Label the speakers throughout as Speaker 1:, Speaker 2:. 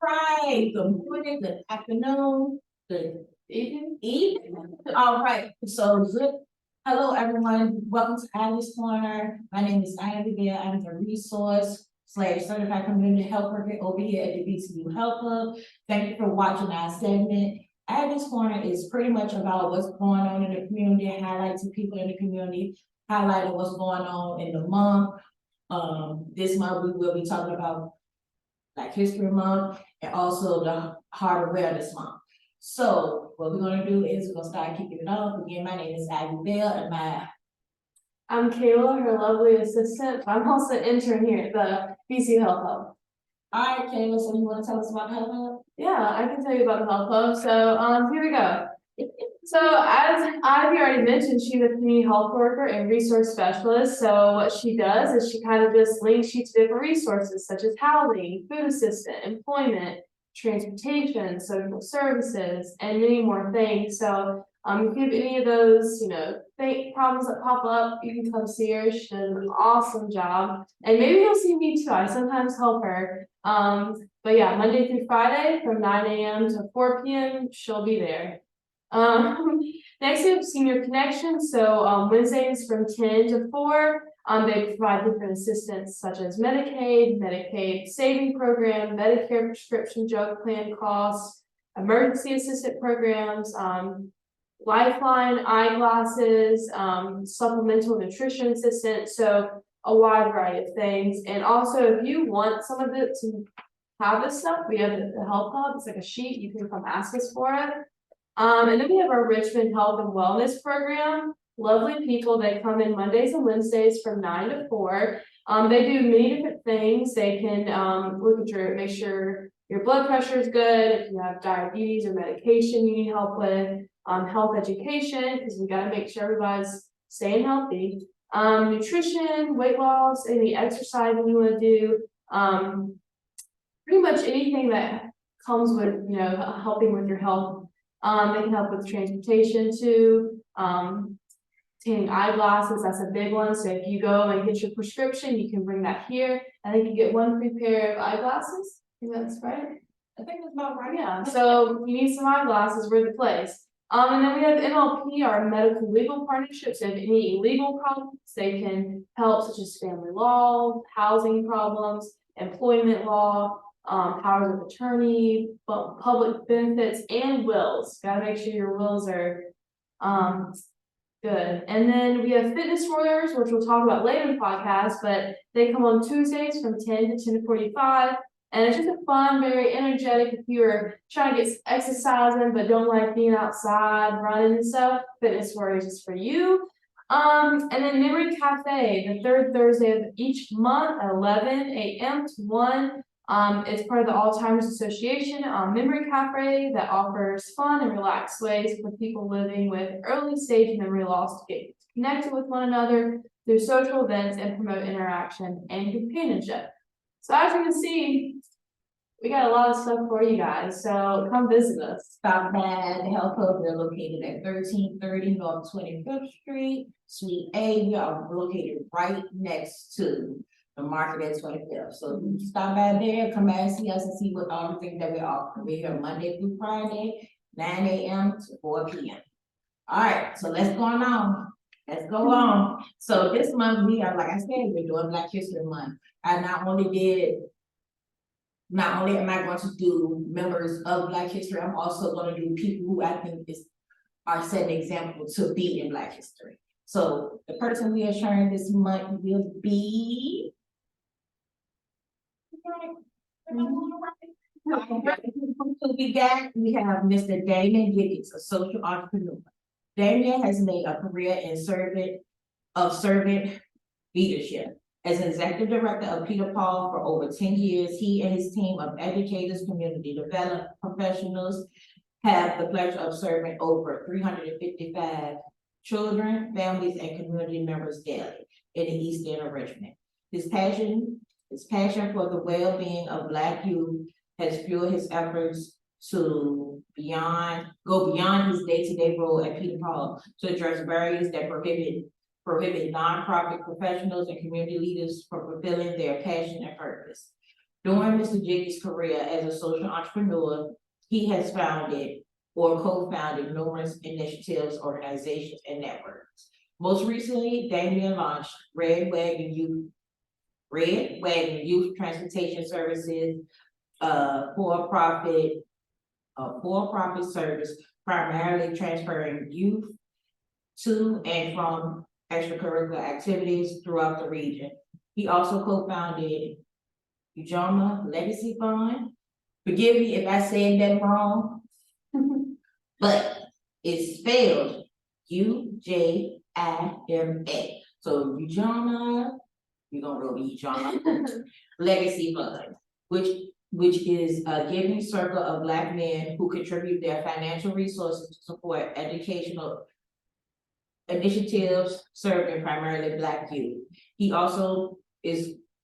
Speaker 1: right, good morning, good afternoon, good evening. All right, so good. Hello, everyone. Welcome to Abby's Corner. My name is Abby Bear. I'm the resource / certified community health worker over here at the VCU Health Hub. Thank you for watching our segment. Abby's Corner is pretty much about what's going on in the community, highlighting people in the community, highlighting what's going on in the month. This month we will be talking about Black History Month and also the Heart Awareness Month. So what we're gonna do is we're gonna start kicking it off. Again, my name is Abby Bell and
Speaker 2: I'm Kayla, her lovely assistant. I'm also an intern here at the VCU Health Hub.
Speaker 1: all right, Kayla, so you wanna tell us about the Health Hub?
Speaker 2: Yeah, I can tell you about the Health Hub. So here we go. So as Ivy already mentioned, she's a community health worker and resource specialist. So what she does is she kind of just links you to different resources such as housing, food assistance, employment, transportation, social services, and many more things. So if you have any of those, problems that pop up, you can come see her. She does an awesome job. And maybe you'll see me too. I sometimes help her. But yeah, Monday through Friday from 9 a.m. to 4 p.m. she'll be there. Next we have Senior Connection. So Wednesdays from 10 to 4, they provide different assistance such as Medicaid, Medicaid saving program, Medicare prescription drug plan costs, emergency assistant programs, Lifeline eyeglasses, supplemental nutrition assistance. So a wide variety of things. And also if you want some of it to have this stuff, we have the Health Hub. It's like a sheet, you can come ask us for it. And then we have our Richmond Health and Wellness Program. Lovely people, they come in Mondays and Wednesdays from 9 to 4. They do many different things. They can look at make sure your blood pressure is good, if you have diabetes or medication you need help with, health education, because we got to make sure everybody's staying healthy, nutrition, weight loss, any exercise you want to do, pretty much anything that comes with, helping with your health. They can help with transportation too, obtaining eyeglasses, that's a big one. So if you go and get your prescription, you can bring that here. I think you get one free pair of eyeglasses. I think that's right. I think that's about right. Yeah. So you need some eyeglasses, we're the place. And then we have MLP, our medical legal partnerships. If any legal problems, they can help, such as family law, housing problems, employment law, powers of attorney, public benefits, and wills. Gotta make sure your wills are good. And then we have fitness warriors, which we'll talk about later in the podcast, but they come on Tuesdays from 10 to 10:45. And it's just a fun, very energetic. If you're trying to get exercising but don't like being outside, running and stuff, fitness warriors is for you. And then Memory Cafe, the third Thursday of each month at 11 a.m. to 1. It's part of the Alzheimer's Association Memory Cafe that offers fun and relaxed ways for people living with early stage memory loss to get connected with one another through social events and promote interaction and companionship. So as you can see, we got a lot of stuff for you guys, so come visit us.
Speaker 1: Stop by the Health Hub. We're located at 1330 North 25th Street, Suite A. We are located right next to the market at 25th. So you stop by there, come by and see us and see what all the things that we offer. We're here Monday through Friday, 9 a.m. to 4 p.m. All right, so let's go on. Let's go on. So this month we are, like I said, we're doing Black History Month. I not only am I going to do members of Black History, I'm also going to do people who I think are setting an example to be in Black History. So the person we are sharing this month will be we have Mr. Damon Jiggets, a social entrepreneur. Damon has made a career in servant leadership. As executive director of Peter Paul for over 10 years, he and his team of educators, community development professionals have the pleasure of serving over 355 children, families, and community members daily in the East End of Richmond. His passion for the well-being of Black youth has fueled his efforts to go beyond his day-to-day role at Peter Paul to address barriers that prohibit nonprofit professionals and community leaders from fulfilling their passion and purpose. During Mr. Jiggets' career as a social entrepreneur, he has founded or co-founded numerous initiatives, organizations, and networks. Most recently, Damien launched Red Wagon Youth Transportation Services, for-profit service primarily transferring youth to and from extracurricular activities throughout the region. He also co-founded Ujama Legacy Fund. Forgive me if I said that wrong, but it's spelled Ujima. So Ujama, we're gonna roll with Ujama Legacy Fund, which is a giving circle of Black men who contribute their financial resources to support educational initiatives serving primarily Black youth. He also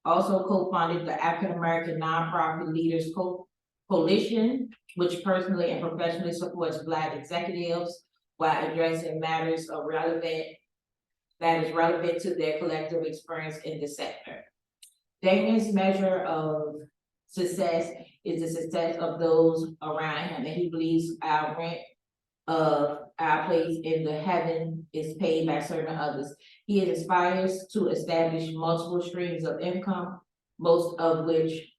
Speaker 1: co-founded the African American Nonprofit Leaders Coalition, which personally and professionally supports Black executives while addressing matters that is relevant to their collective experience in the sector. Damien's measure of success is the success of those around him, and he believes our rent of our place in the heaven is paid by serving others. He aspires to establish multiple streams of income, most of which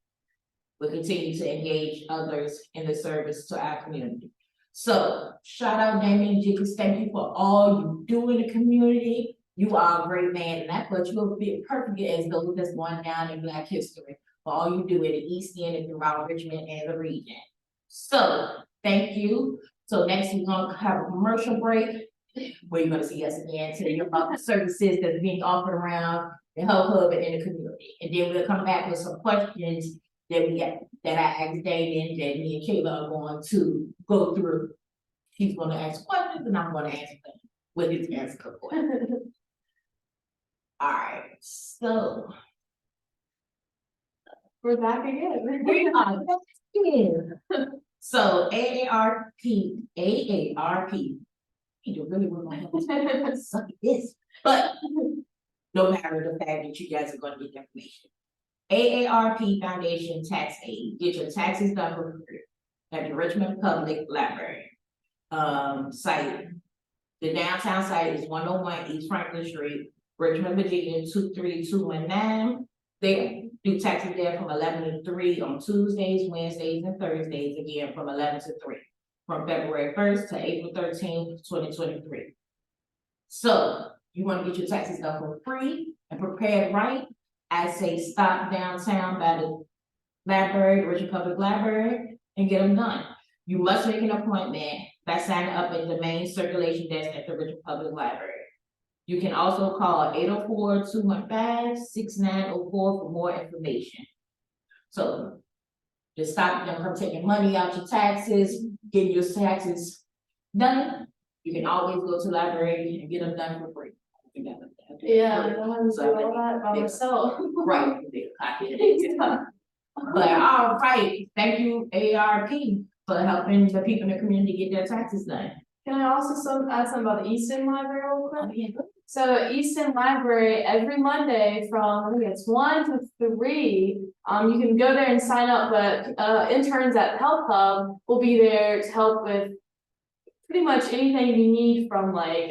Speaker 1: will continue to engage others in the service to our community. So shout out Damon Jiggets, thank you for all you do in the community. You are a great man, and I thought you would fit perfectly as those that's going down in Black history for all you do in the East End and throughout Richmond and the region. So thank you. So next we're gonna have a commercial break where you're gonna see us again, tell you about the services that's being offered around the Health Hub and in the community. And then we'll come back with some questions that I asked Damon, that me and Kayla are going to go through. She's gonna ask questions and I'm gonna answer them with his answer questions. All right, so
Speaker 2: We're back again.
Speaker 1: we are back again. So AARP, you really want my help suck this, but no matter the fact that you guys are gonna get the information. AARP Foundation Tax Aid, get your taxes done for free at the Richmond Public Library site. The downtown site is 101 East Franklin Street, Richmond, Virginia 23219. They do taxes there from 11 to 3 on Tuesdays, Wednesdays, and Thursdays, again from 11 to 3, from February 1st to April 13th, 2023. So you want to get your taxes done for free and prepared right, I say stop downtown by the library, the Richmond Public Library, and get them done. You must make an appointment by signing up at the main circulation desk at the Richmond Public Library. You can also call 804-215-6904 for more information. So just stop them from taking money out your taxes, getting your taxes done. You can always go to the library and get them done for free.
Speaker 2: Yeah, I don't want to do all that by myself.
Speaker 1: Right. But all right, thank you AARP for helping the people in the community get their taxes done.
Speaker 2: Can I also add something about the East End Library real quick?
Speaker 1: Oh, yeah.
Speaker 2: So East End Library, every Monday from, I think it's 1 to 3, you can go there and sign up, but interns at Health Hub will be there to help with pretty much anything you need, from like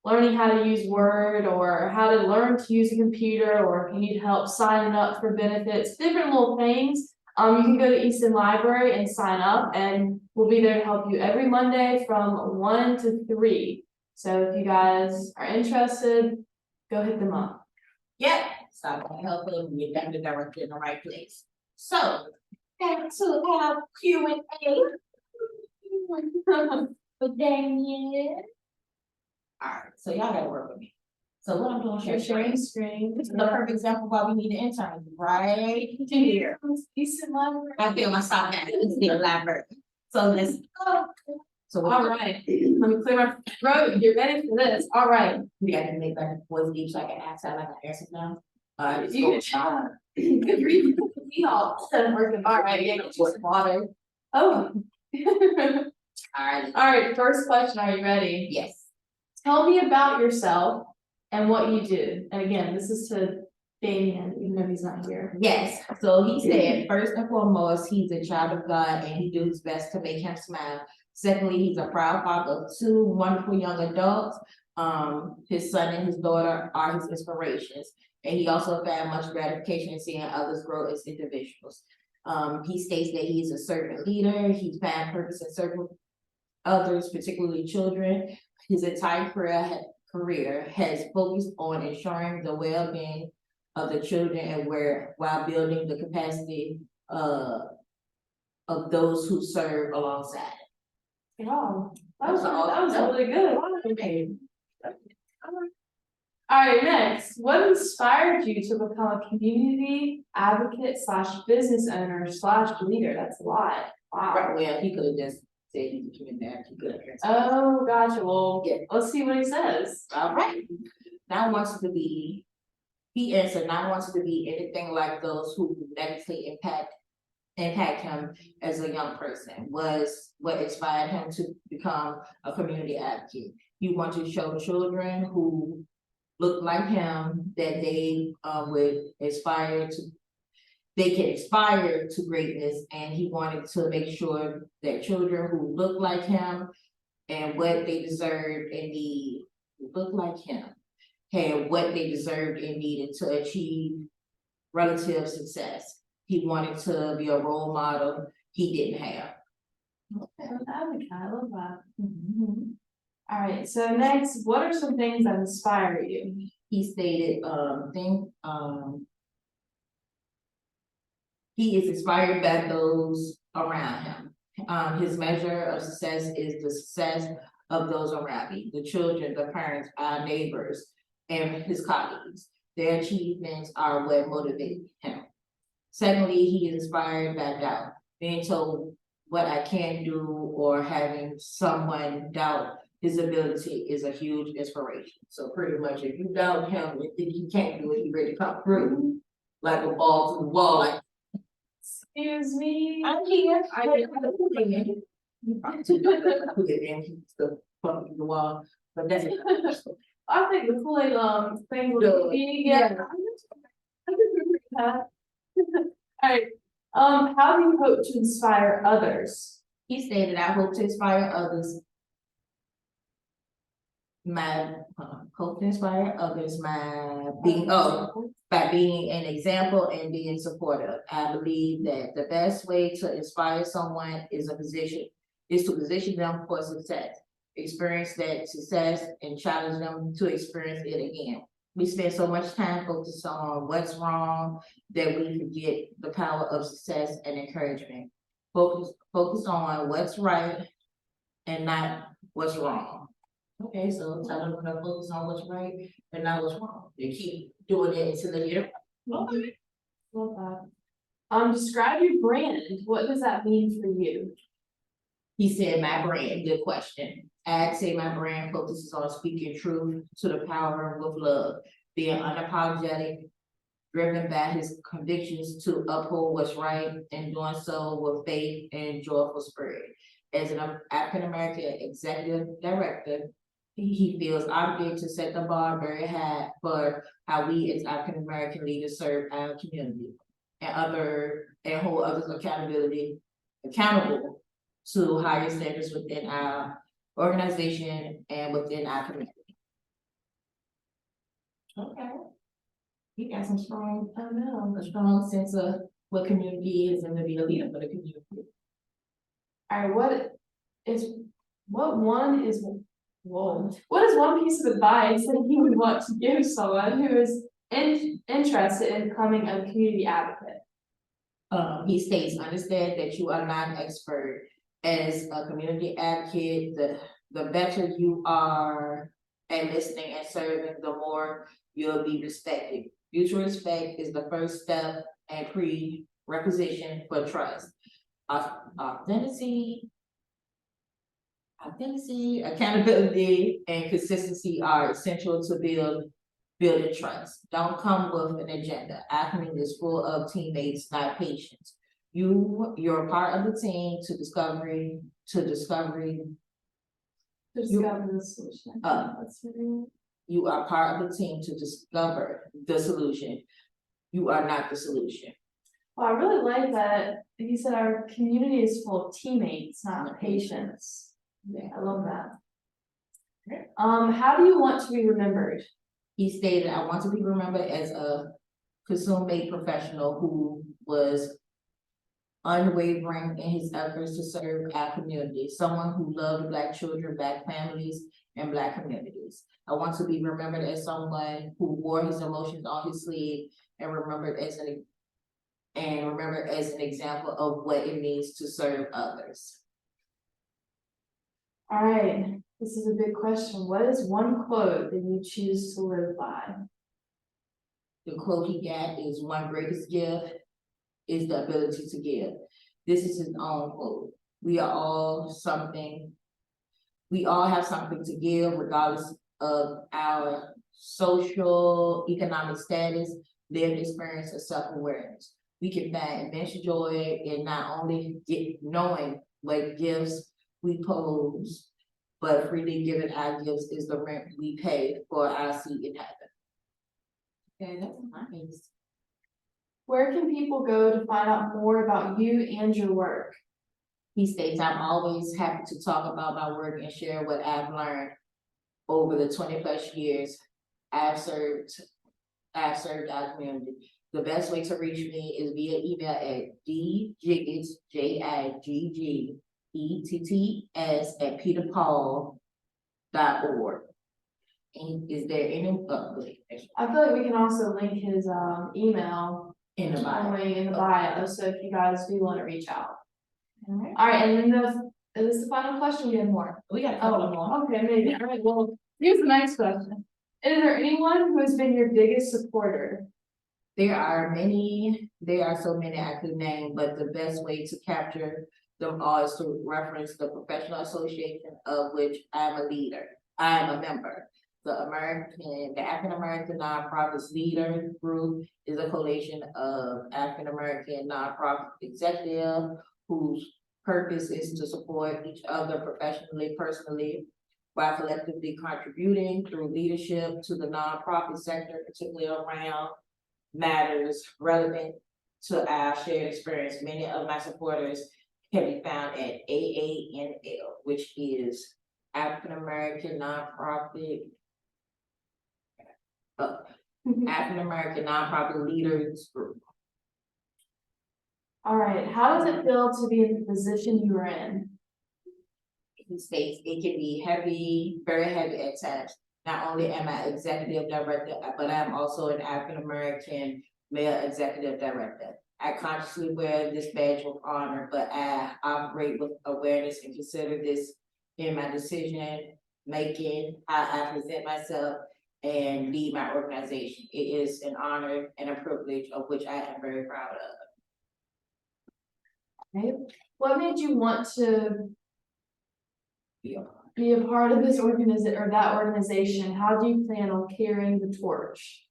Speaker 2: learning how to use Word, or how to learn to use a computer, or if you need help signing up for benefits, different little things. You can go to East End Library and sign up, and we'll be there to help you every Monday from 1 to 3. So if you guys are interested, go hit them up.
Speaker 1: Yep, stop by Health Hub and get them directly in the right place. So back to our Q&A for Damien. All right, so y'all gotta work with me. So what I'm doing,
Speaker 2: You're sharing screen.
Speaker 1: This is the perfect example why we need an intern right here.
Speaker 2: East End Library.
Speaker 1: I feel myself now. It's the library. So let's go. So
Speaker 2: All right, let me clear my throat. You're ready for this. All right.
Speaker 1: we got to make like voice deep so I can ask out like I answer now.
Speaker 2: You can try. Good read. We all working. All right, yeah, get you some water. Oh.
Speaker 1: All
Speaker 2: All right, first question. Are you ready?
Speaker 1: Yes.
Speaker 2: Tell me about yourself and what you do. And again, this is to Damien, even even if he's not here.
Speaker 1: Yes, so he said, first and foremost, he's a child of God and he do his best to make him smile. Secondly, he's a proud father of two wonderful young adults. His son and his daughter are his inspirations. And he also found much gratification in seeing others grow as individuals. He states that he's a servant leader. He's found purpose in serving others, particularly children. His entire career has focused on ensuring the well-being of the children and while building the capacity of those who serve alongside.
Speaker 2: Wow, that was really good. All right, next, what inspired you to become a community advocate / business owner / leader? That's a lot. Wow.
Speaker 1: Right, well, he could have just said he's a community advocate.
Speaker 2: Oh, gotcha. Well,
Speaker 1: Yeah.
Speaker 2: Let's see what he says.
Speaker 1: All right. Now wants to be, he answered, now wants to be anything like those who negatively impact him as a young person was what inspired him to become a community advocate. He wanted to show children who look like him that they they can aspire to greatness, and he wanted to make sure that children who look like him and what they deserved and need look like him had what they deserved and needed to achieve relative success. He wanted to be a role model he didn't have.
Speaker 2: Okay, I love that. All right, so next, what are some things that inspire you?
Speaker 1: He stated, he is inspired by those around him. His measure of success is the success of those around me, the children, the parents, our neighbors, and his colleagues. Their achievements are what motivate him. Secondly, he is inspired by doubt, being told what I can do or having someone doubt his ability is a huge inspiration. So pretty much if you doubt him and think he can't do it, he ready to come through like a ball to the wall. Like,
Speaker 2: excuse me.
Speaker 1: I'm here. You probably took it in, keep the front of the wall, but that's it.
Speaker 2: I think the Kool-Aid thing would be, yeah. Alright, how do you hope to inspire others?
Speaker 1: He stated, I hope to inspire others. Hope to inspire others by being an example and being supportive. I believe that the best way to inspire someone is to position them for success, experience that success and challenge them to experience it again. We spend so much time focused on what's wrong that we forget the power of success and encouragement. Focus on what's right and not what's wrong. Okay, so tell them to focus on what's right and not what's wrong. They keep doing it until they get it.
Speaker 2: Okay. Love that. Describe your brand. What does that mean for you?
Speaker 1: He said, my brand, good question. I'd say my brand focuses on speaking truth to the power with love, being unapologetic, driven by his convictions to uphold what's right, and doing so with faith and joyful spirit. As an African American executive director, he feels obligated to set the bar very high for how we as African American leaders serve our community and hold others accountable to higher standards within our organization and within our community. Okay. You got some strong, a strong sense of what community is and to be a leader for the community.
Speaker 2: All right, what is one piece of advice that you would want to give someone who is interested in becoming a community advocate?
Speaker 1: He states, understand that you are not an expert. As a community advocate, the better you are at listening and serving, the more you'll be respected. Mutual respect is the first step and prerequisite for trust. Authenticity, accountability, and consistency are essential to building trust. Don't come with an agenda. Our community is full of teammates, not patients. You're part of the team to discover the solution. You are part of the team to discover the solution. You are not the solution.
Speaker 2: Well, I really like that. He said our community is full of teammates, not patients.
Speaker 1: Yeah.
Speaker 2: I love that. How do you want to be remembered?
Speaker 1: He stated, I want to be remembered as a consummate professional who was unwavering in his efforts to serve our community, someone who loved Black children, Black families, and Black communities. I want to be remembered as someone who wore his emotions on his sleeve and remembered as an example of what it means to serve others.
Speaker 2: All right, this is a big question. What is one quote that you choose to live by?
Speaker 1: The quote he got is, "One greatest gift is the ability to give." This is his own quote. We all have something to give, regardless of our social, economic status, lived experience, or self-awareness. We can find immense joy in not only knowing what gifts we pose, but freely giving our gifts is the rent we pay for our seat in heaven. Okay, that's nice.
Speaker 2: Where can people go to find out more about you and your work?
Speaker 1: He states, "I'm always happy to talk about my work and share what I've learned over the 20+ years I've served our community. The best way to reach me is via email at djiggets, jiggets@peterpaul.org. And is there any,
Speaker 2: I feel like we can also link his email
Speaker 1: in the bio?
Speaker 2: in the bio, so if you guys do want to reach out.
Speaker 1: Alright.
Speaker 2: All right, and then is this the final question? We have more.
Speaker 1: We got a couple
Speaker 2: Oh,
Speaker 1: more.
Speaker 2: okay, maybe. All right, well, here's the next question. Is there anyone who has been your biggest supporter?
Speaker 1: There are so many I could name, but the best way to capture them all is to reference the professional association of which I am a member. The African American Nonprofits Leader Group is a coalition of African American nonprofit executives whose purpose is to support each other professionally, personally, while collectively contributing through leadership to the nonprofit sector, particularly around matters relevant to our shared experience. Many of my supporters can be found at AANL, which is African American Nonprofit Leaders Group.
Speaker 2: All right, how does it feel to be in the position you are in?
Speaker 1: He states it can be heavy, very heavy at times. Not only am I executive director, but I'm also an African American male executive director. I consciously wear this badge of honor, but I operate with awareness and consider this in my decision making, how I present myself and lead my organization. It is an honor and a privilege of which I am very proud of.
Speaker 2: Okay. What made you want to
Speaker 1: Yeah.
Speaker 2: be a part of this organization? How do you plan on carrying the torch?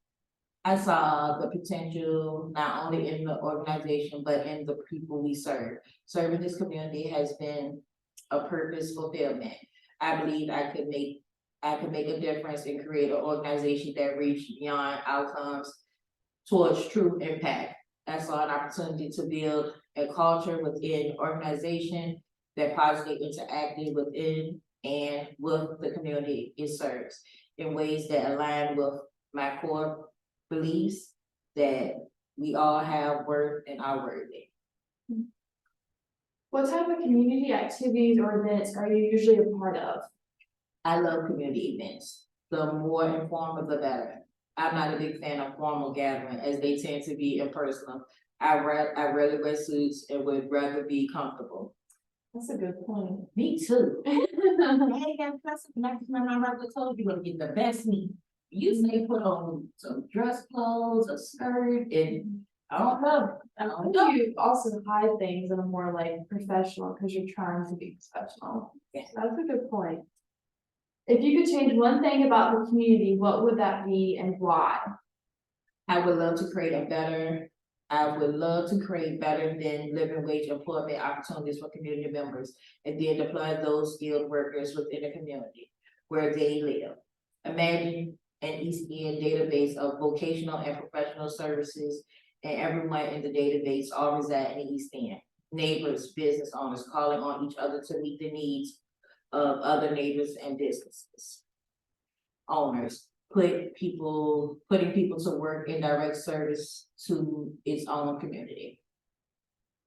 Speaker 1: I saw the potential not only in the organization, but in the people we serve. Serving this community has been a purpose fulfillment. I believe I could make a difference and create an organization that reached beyond outcomes towards true impact. I saw an opportunity to build a culture within organization that positively interacted within and with the community it serves in ways that align with my core beliefs that we all have worth and are worthy.
Speaker 2: What type of community activities or events are you usually a part of?
Speaker 1: I love community events. The more informal, the better. I'm not a big fan of formal gathering as they tend to be impersonal. I rarely wear suits and would rather be comfortable.
Speaker 2: That's a good point.
Speaker 1: Me too. I told you gonna get the best meat. You say put on some dress clothes, a skirt, and I don't know.
Speaker 2: You also hide things that are more like professional because you're trying to be professional.
Speaker 1: Yes.
Speaker 2: That's a good point. If you could change one thing about the community, what would that be and why?
Speaker 1: I would love to create better than living wage employment opportunities for community members and then deploy those skilled workers within the community where they live. Imagine an East End database of vocational and professional services, and everyone in the database all reside in the East End. Neighbors, business owners calling on each other to meet the needs of other neighbors and businesses. Owners, putting people to work in direct service to its own community.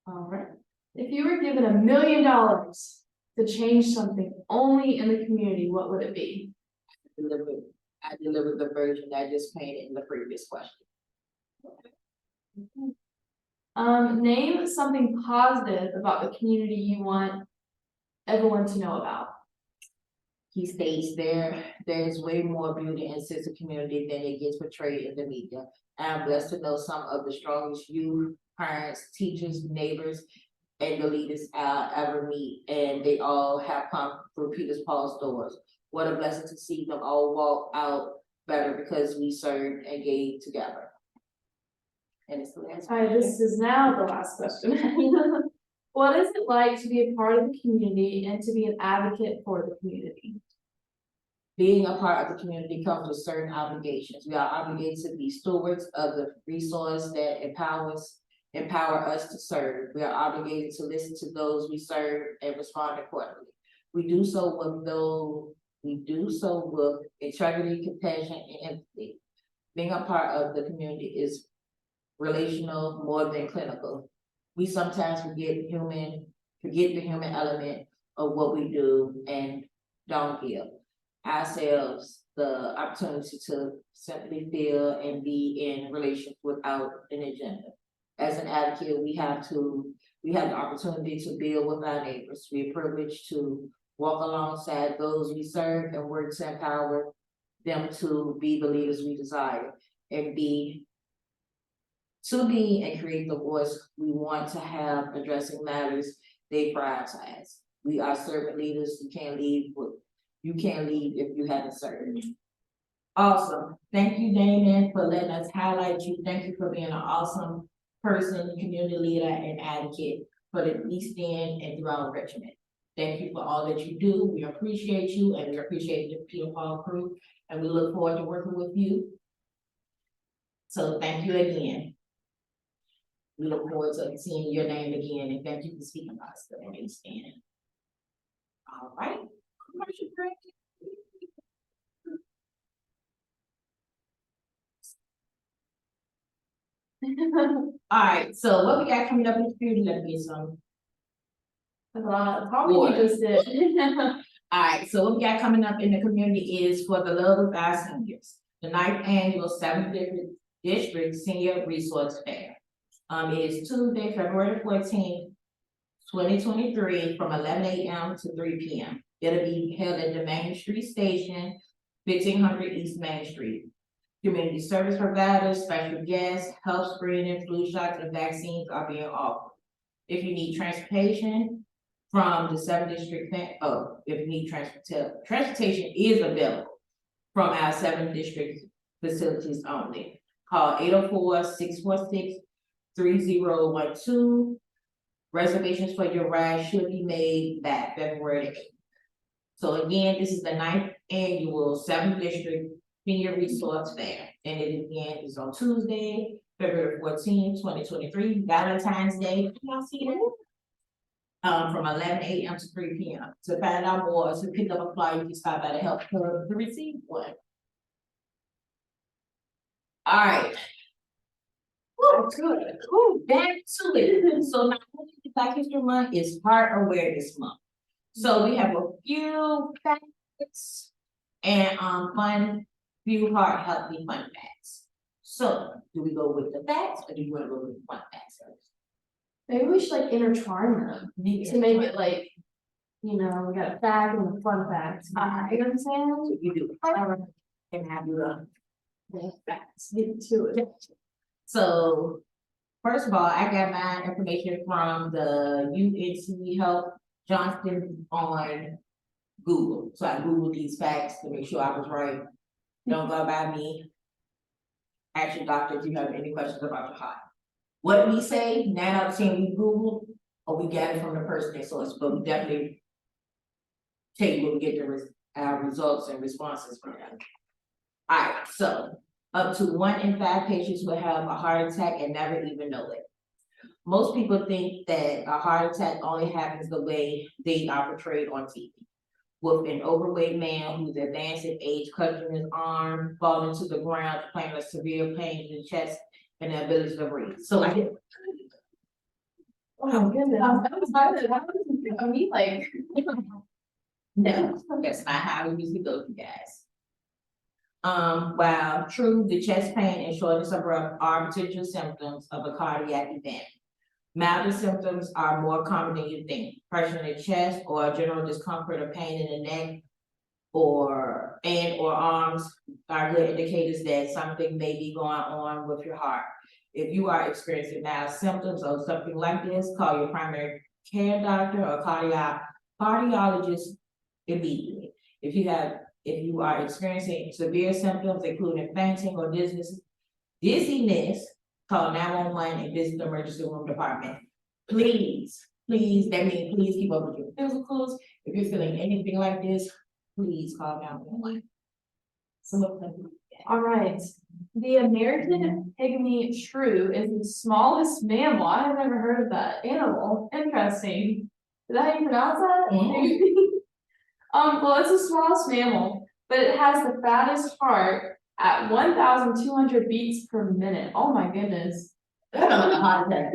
Speaker 2: All right. If you were given $1 million to change something only in the community, what would it be?
Speaker 1: I delivered the version that I just painted in the previous question.
Speaker 2: Name something positive about the community you want everyone to know about.
Speaker 1: He states there's way more beauty and sense of community than it gets portrayed in the media. I'm blessed to know some of the strongest youth, parents, teachers, neighbors, and the leaders I'll ever meet, and they all have come through Peter's Paul's doors. What a blessing to see them all walk out better because we served and gave together. And it's the last.
Speaker 2: All right, this is now the last question. What is it like to be a part of the community and to be an advocate for the community?
Speaker 1: Being a part of the community comes with certain obligations. We are obligated to be stewards of the resource that empower us to serve. We are obligated to listen to those we serve and respond accordingly. We do so with integrity, compassion, and empathy. Being a part of the community is relational more than clinical. We sometimes forget the human element of what we do and don't give ourselves the opportunity to simply feel and be in relations without an agenda. As an advocate, we have the opportunity to build with our neighbors. We are privileged to walk alongside those we serve and work to empower them to be the leaders we desire and create the voice we want to have addressing matters they prioritize. We are servant leaders. You can't lead if you haven't served. Awesome. Thank you, Damon, for letting us highlight you. Thank you for being an awesome person, community leader, and advocate for the East End and throughout Richmond. Thank you for all that you do. We appreciate you, and we appreciate the Peter Paul crew, and we look forward to working with you. So thank you again. We look forward to seeing your name again, and thank you for speaking about us in the East End. All right. Commercial break. All right, so what we got coming up in the future, let me get some.
Speaker 2: Probably you just did.
Speaker 1: All right, so what we got coming up in the community is for the love of our seniors, the 9th annual 7th District Senior Resource Fair. It is Tuesday, February 14th, 2023, from 11 a.m. to 3 p.m. It'll be held at the Main Street Station, 1500 East Main Street. Community service providers, special guests, health screening, flu shots, and vaccines are being offered. If you need transportation from the 7th District, if you need transportation is available from our 7th District facilities only. Call 804-646-3012. Reservations for your ride should be made by February 8th. So again, this is the 9th annual 7th District Senior Resource Fair, and it again is on Tuesday, February 14th, 2023, Valentine's Day. Can y'all see that? From 11 a.m. to 3 p.m. To find out more, to pick up a flyer, you can stop by the Health Hub to receive one. All right. Woo, good. Woo, back to it. So not only Black History Month is Heart Awareness Month. So we have a few facts and few heart healthy fun facts. So do we go with the facts or do you want to go with the fun facts first?
Speaker 2: Maybe we should like intertwine them to make it like, you know, we got a fact and a fun fact. You know what I'm saying?
Speaker 1: So you do and have the facts.
Speaker 2: Get to it.
Speaker 1: So first of all, I got my information from the UNC Health Johnston on Google. So I Googled these facts to make sure I was right. Don't go by me. Ask your doctor if you have any questions about your heart. What we say, 9 out of 10 we Google, or we got it from the person that source, but we definitely take when we get our results and responses from them. Alright, so up to 1 in 5 patients will have a heart attack and never even know it. Most people think that a heart attack only happens the way they are portrayed on TV. With an overweight man who's advanced in age, clutching his arm, falling to the ground, complaining of severe pain in the chest and the ability to breathe. So like,
Speaker 2: Oh my goodness. That was hard. That was, I mean, like.
Speaker 1: no, that's not how it usually goes, you guys. While true, the chest pain and shortness of breath are potential symptoms of a cardiac event. Milder symptoms are more common than you think. Pressure in the chest or general discomfort or pain in the neck or arms are good indicators that something may be going on with your heart. If you are experiencing mild symptoms of something like this, call your primary care doctor or cardiologist immediately. If you are experiencing severe symptoms, including fainting or dizziness, call 911 and visit the emergency room department. Please, that means please keep up with your physicals. If you're feeling anything like this, please call 911.
Speaker 2: All right, the American pygmy shrew is the smallest mammal. I have never heard of that animal. Interesting. Is that how you pronounce that? Well, it's the smallest mammal, but it has the fattest heart at 1,200 beats per minute. Oh my goodness.
Speaker 1: That's not a heart attack.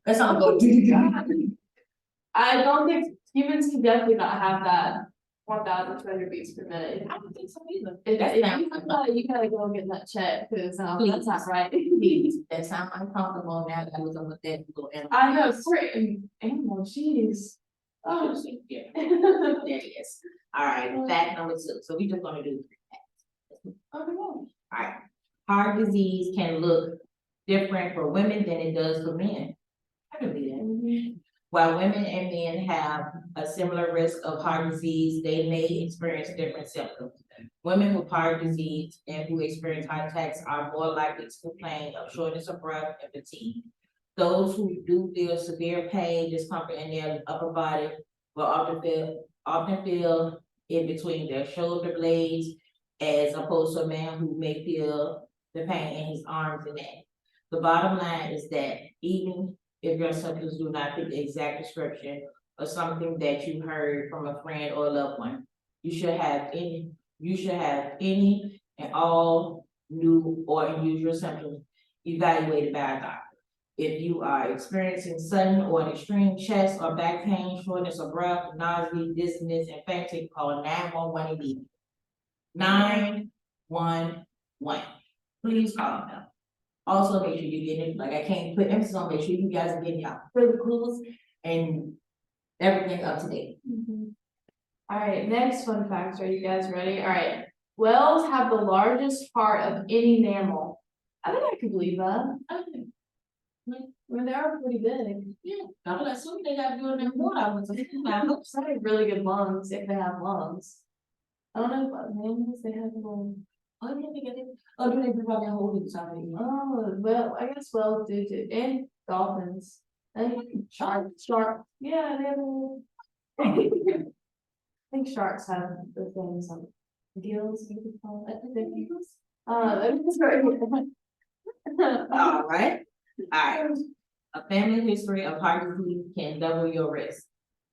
Speaker 1: That's not go do.
Speaker 2: I don't think humans can definitely not have that 1,200 beats per minute.
Speaker 1: I don't think so either.
Speaker 2: If you gotta go get that checked, because that's not right.
Speaker 1: That sounds uncomfortable now that I was on with that little animal.
Speaker 2: I know, certain animal, jeez.
Speaker 1: Oh, yeah. There it is. All right, fact number 2. So we just gonna do 3 facts.
Speaker 2: Okay.
Speaker 1: Alright, heart disease can look different for women than it does for men. I can believe that. While women and men have a similar risk of heart disease, they may experience different symptoms. Women with heart disease and who experience heart attacks are more likely to complain of shortness of breath and fatigue. Those who do feel severe pain, discomfort in their upper body will often feel in between their shoulder blades, as opposed to a man who may feel the pain in his arms and neck. The bottom line is that even if your symptoms do not fit the exact description or something that you heard from a friend or a loved one, you should have any and all new or unusual symptoms evaluated by a doctor. If you are experiencing sudden or an extreme chest or back pain, shortness of breath, nausea, dizziness, and fainting, call 911 immediately. 911. Please call them. Also, make sure you get it, like I can't put emphasis on, make sure you guys are getting your physicals and everything up to date.
Speaker 2: All right, next fun facts. Are you guys ready? All right. Whales have the largest heart of any mammal. I think I could believe that. I mean, they are pretty big.
Speaker 1: Yeah, I would assume they got good in water.
Speaker 2: They have really good lungs if they have lungs. I don't know about mammals, they have lungs.
Speaker 1: Oh, yeah, they get it. Oh, do they probably hold it already?
Speaker 2: Oh, well, I guess whales do too, and dolphins. And sharks. Yeah, they have a I think sharks have the things on gills, you could call it. That's right.
Speaker 1: All right. A family history of heart disease can double your risk.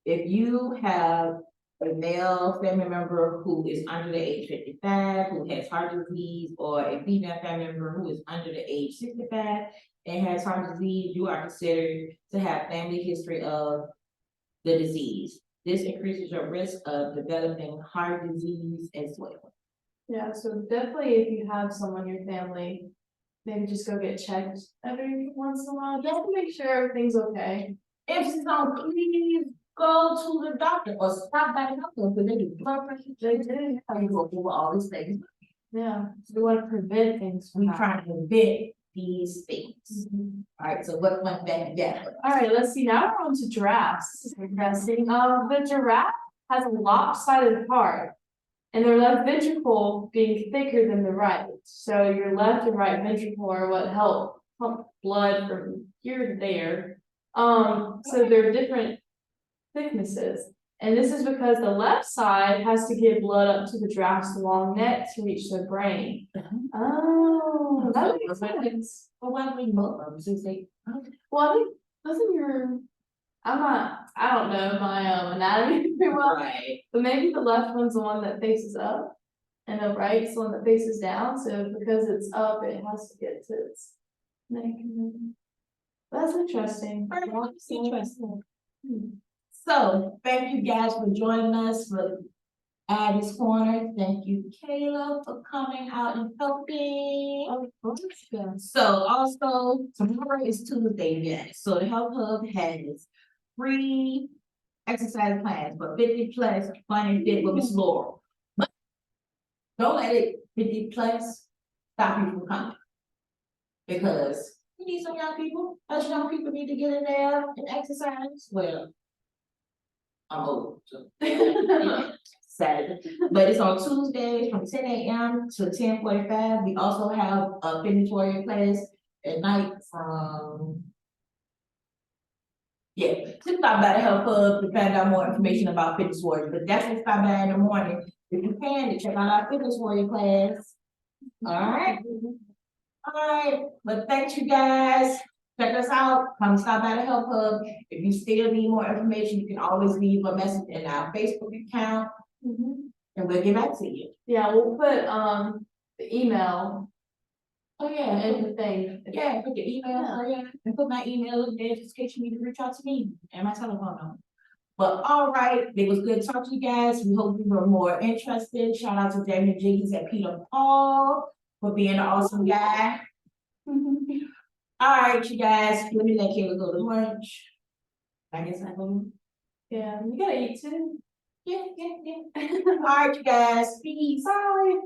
Speaker 1: If you have a male family member who is under the age 55, who has heart disease, or a female family member who is under the age 65 and has heart disease, you are considered to have family history of the disease. This increases your risk of developing heart disease as well.
Speaker 2: Yeah, so definitely if you have someone in your family, maybe just go get checked every once in a while, just to make sure everything's okay.
Speaker 1: If so, please go to the doctor or stop by the doctor because they do blood pressure. They do. You go over all these things.
Speaker 2: Yeah, so we want to prevent things from
Speaker 1: We
Speaker 2: happening.
Speaker 1: try to prevent these things. All right, so what went back together?
Speaker 2: All right, let's see. Now we're on to giraffes. This is interesting. The giraffe has a lopsided heart, and their left ventricle being thicker than the right. So your left and right ventricle are what help pump blood from here to there. So they're different thicknesses. And this is because the left side has to get blood up to the giraffe's long neck to reach their brain. Oh, that makes sense.
Speaker 1: Well, why do we both of them? Since they,
Speaker 2: Well, I think, doesn't your, I don't know my anatomy very well,
Speaker 1: right.
Speaker 2: but maybe the left one's the one that faces up. And the right's the one that faces down, so because it's up, it has to get to its neck. That's interesting.
Speaker 1: That's interesting.
Speaker 2: Hmm.
Speaker 1: So, thank you guys for joining us for Addie's Corner. Thank you, Kayla, for coming out and helping.
Speaker 2: Of course, yeah.
Speaker 1: So also, tomorrow is Tuesday, yes, so the Health Hub has free exercise plans, but 50 plus planning fit with Miss Laurel. But don't let it 50 plus stop you from coming. Because you need some young people, us young people need to get in there and exercise, well. I'm old, so. Saturday, but it's on Tuesdays from 10 a.m. to 10:45. We also have a fitness warrior class at night from. Yeah, just stop by the Health Hub to find out more information about fitness warrior, but definitely stop by in the morning if you can to check out our fitness warrior class. Alright, but thank you guys. Check us out. Come stop by the Health Hub. If you still need more information, you can always leave a message in our Facebook account. And we'll get back to you.
Speaker 2: Yeah, we'll put the email
Speaker 1: Oh, yeah,
Speaker 2: in the thing.
Speaker 1: yeah, put the email,
Speaker 2: Yeah.
Speaker 1: oh, yeah, and put my email in there just in case you need to reach out to me and my telephone number. But all right, it was good talking to you guys. We hope you were more interested. Shout out to Damon Jiggets and Peter Paul for being an awesome guy. All right, you guys, let me let Kayla go to lunch. I guess I go.
Speaker 2: Yeah, you gotta eat too.
Speaker 1: Yeah. All right, you guys, peace.
Speaker 2: Bye.